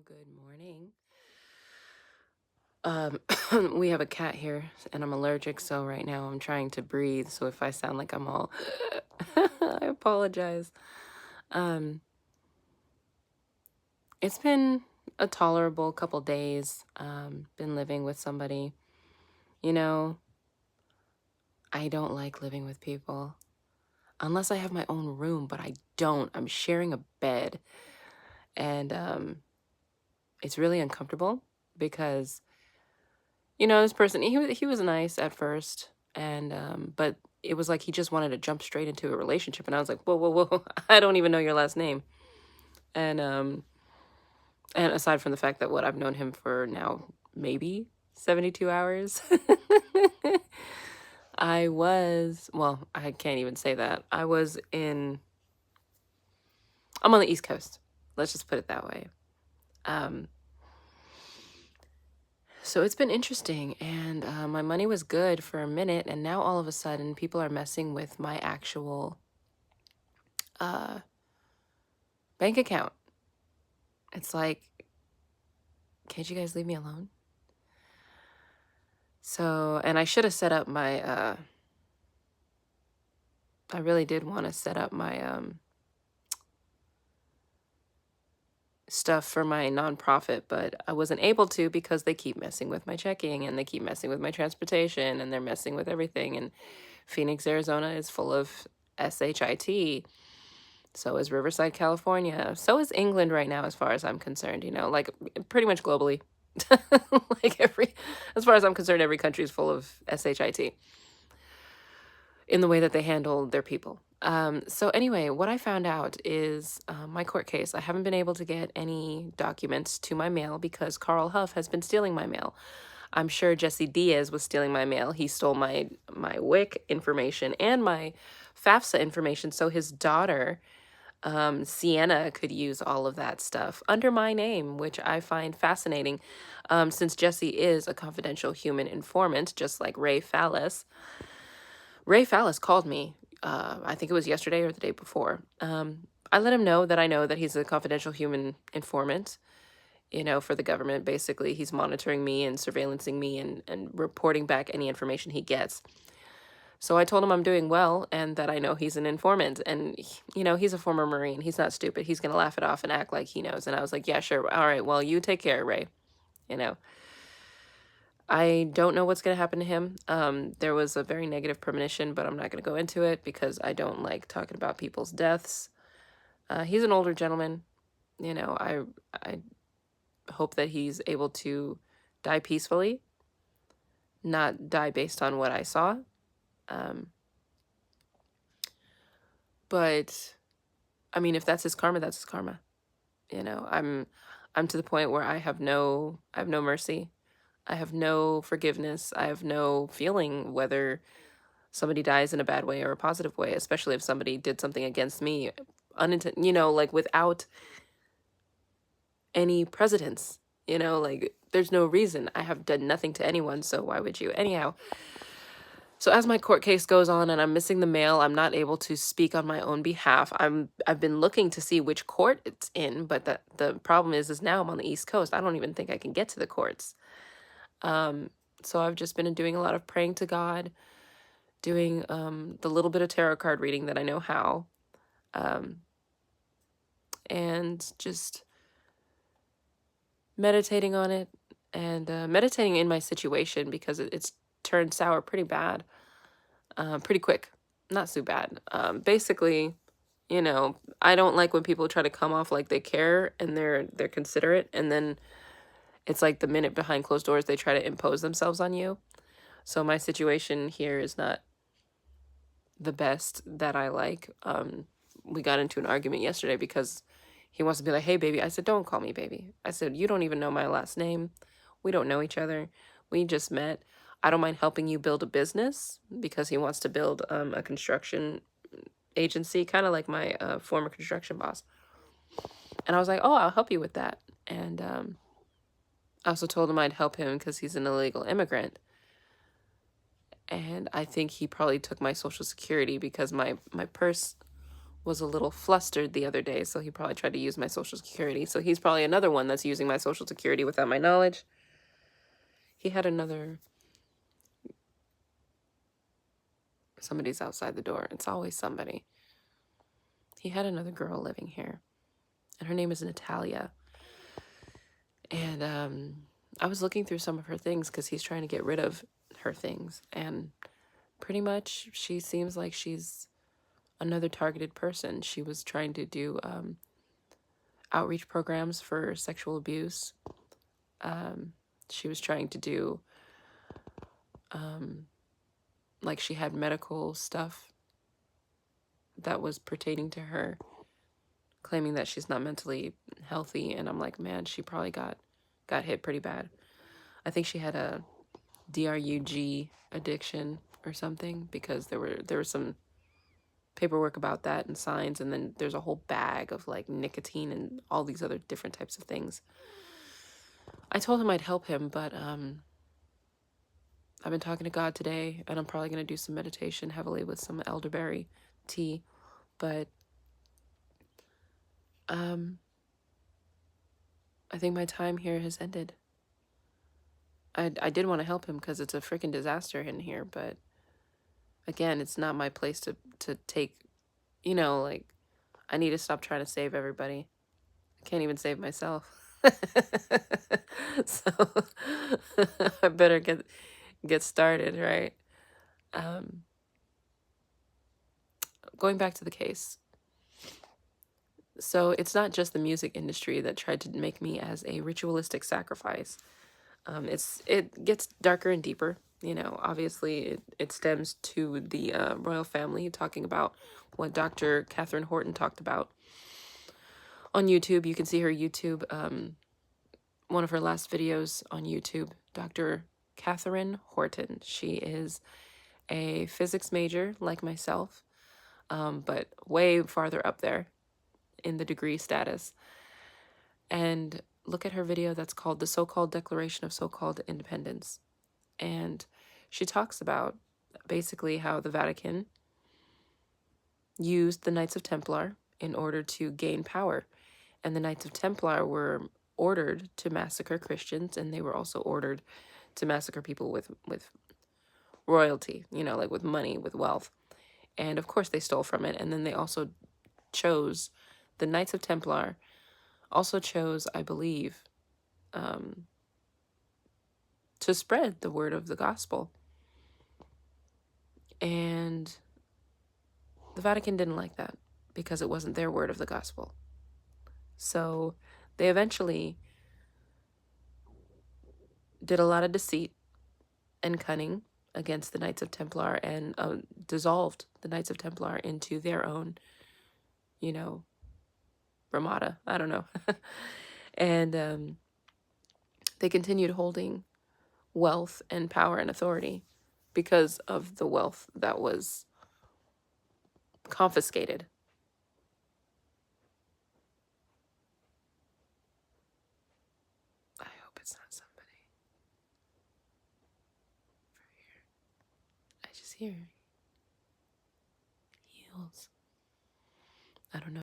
Good morning. Um, we have a cat here and I'm allergic, so right now I'm trying to breathe. So if I sound like I'm all, I apologize. Um, it's been a tolerable couple days. Been living with somebody. You know, I don't like living with people unless I have my own room, but I don't. I'm sharing a bed, and it's really uncomfortable because this person, he was nice at first, and but it was like he just wanted to jump straight into a relationship, and I was like, whoa, whoa, whoa, I don't even know your last name. And aside from the fact that I've known him for now maybe 72 hours. I can't even say that. I'm on the East Coast. Let's just put it that way. Um, So it's been interesting, and my money was good for a minute, and now all of a sudden people are messing with my actual uh, bank account. It's like, can't you guys leave me alone? So, and I should have set up my, I really did want to set up my stuff for my nonprofit, but I wasn't able to because they keep messing with my checking and they keep messing with my transportation and they're messing with everything. And Phoenix, Arizona is full of SHIT. So is Riverside, California. So is England right now, as far as I'm concerned, like pretty much globally. As far as I'm concerned, every country is full of SHIT in the way that they handle their people. So anyway, what I found out is my court case. I haven't been able to get any documents to my mail because Carl Huff has been stealing my mail. I'm sure Jesse Diaz was stealing my mail. He stole my WIC information and my FAFSA information. So his daughter, Sienna, could use all of that stuff under my name, which I find fascinating, since Jesse is a confidential human informant, just like Ray Fallis. Ray Fallis called me, I think it was yesterday or the day before. I let him know that he's a confidential human informant, for the government. Basically, he's monitoring me and surveillancing me and reporting back any information he gets. So I told him I'm doing well and that I know he's an informant. And, he's a former Marine. He's not stupid. He's going to laugh it off and act like he knows. And I was like, yeah, sure. All right. Well, you take care, Ray. I don't know what's going to happen to him. There was a very negative premonition, but I'm not going to go into it because I don't like talking about people's deaths. He's an older gentleman. I hope that he's able to die peacefully, not die based on what I saw. But I mean, if that's his karma, that's his karma. I'm to the point where I have no mercy. I have no forgiveness. I have no feeling whether somebody dies in a bad way or a positive way, especially if somebody did something against me, like without any precedence, like there's no reason. I have done nothing to anyone, so why would you? Anyhow, so as my court case goes on and I'm missing the mail, I'm not able to speak on my own behalf. I've been looking to see which court it's in, but the problem is now I'm on the East Coast. I don't even think I can get to the courts. So I've just been doing a lot of praying to God, doing the little bit of tarot card reading that I know how, and just meditating on it and meditating in my situation because it's turned sour pretty bad, pretty quick, not so bad. Basically, I don't like when people try to come off like they care and they're considerate, and then it's like the minute behind closed doors they try to impose themselves on you. So my situation here is not the best that I like. We got into an argument yesterday because he wants to be like, hey, baby. I said, don't call me baby. I said, you don't even know my last name. We don't know each other. We just met. I don't mind helping you build a business, because he wants to build a construction agency, kind of like my former construction boss. And I was like, oh, I'll help you with that. And I also told him I'd help him because he's an illegal immigrant. And I think he probably took my Social Security because my purse was a little flustered the other day, so he probably tried to use my social security. So he's probably another one that's using my social security without my knowledge. He had another... Somebody's outside the door. It's always somebody. He had another girl living here, and her name is Natalia. And I was looking through some of her things because he's trying to get rid of her things, and pretty much she seems like she's another targeted person. She was trying to do outreach programs for sexual abuse. She was trying to do like she had medical stuff that was pertaining to her, claiming that she's not mentally healthy. And I'm like, man, she probably got hit pretty bad. I think she had a DRUG addiction or something, because there was some paperwork about that and signs, and then there's a whole bag of like nicotine and all these other different types of things. I told him I'd help him, but I've been talking to God today, and I'm probably going to do some meditation heavily with some elderberry tea. But I think my time here has ended. I did want to help him because it's a freaking disaster in here, but again, it's not my place to take, like, I need to stop trying to save everybody. I can't even save myself. So I better get started, right? Going back to the case. So it's not just the music industry that tried to make me as a ritualistic sacrifice. It gets darker and deeper. Obviously it stems to the royal family, talking about what Dr. Catherine Horton talked about on YouTube. You can see her YouTube, one of her last videos on YouTube, Dr. Catherine Horton. She is a physics major like myself, but way farther up there in the degree status. And look at her video that's called The So-Called Declaration of So-Called Independence. And she talks about basically how the Vatican used the Knights of Templar in order to gain power. And the Knights of Templar were ordered to massacre Christians, and they were also ordered to massacre people with royalty, like with money, with wealth. And of course they stole from it. And then they also chose, the Knights of Templar also chose, I believe, to spread the word of the gospel. And the Vatican didn't like that because it wasn't their word of the gospel. So they eventually did a lot of deceit and cunning against the Knights of Templar, and dissolved the Knights of Templar into their own, Ramada. I don't know. And they continued holding wealth and power and authority because of the wealth that was confiscated. I hope it's not somebody over here. I just hear heels. I don't know.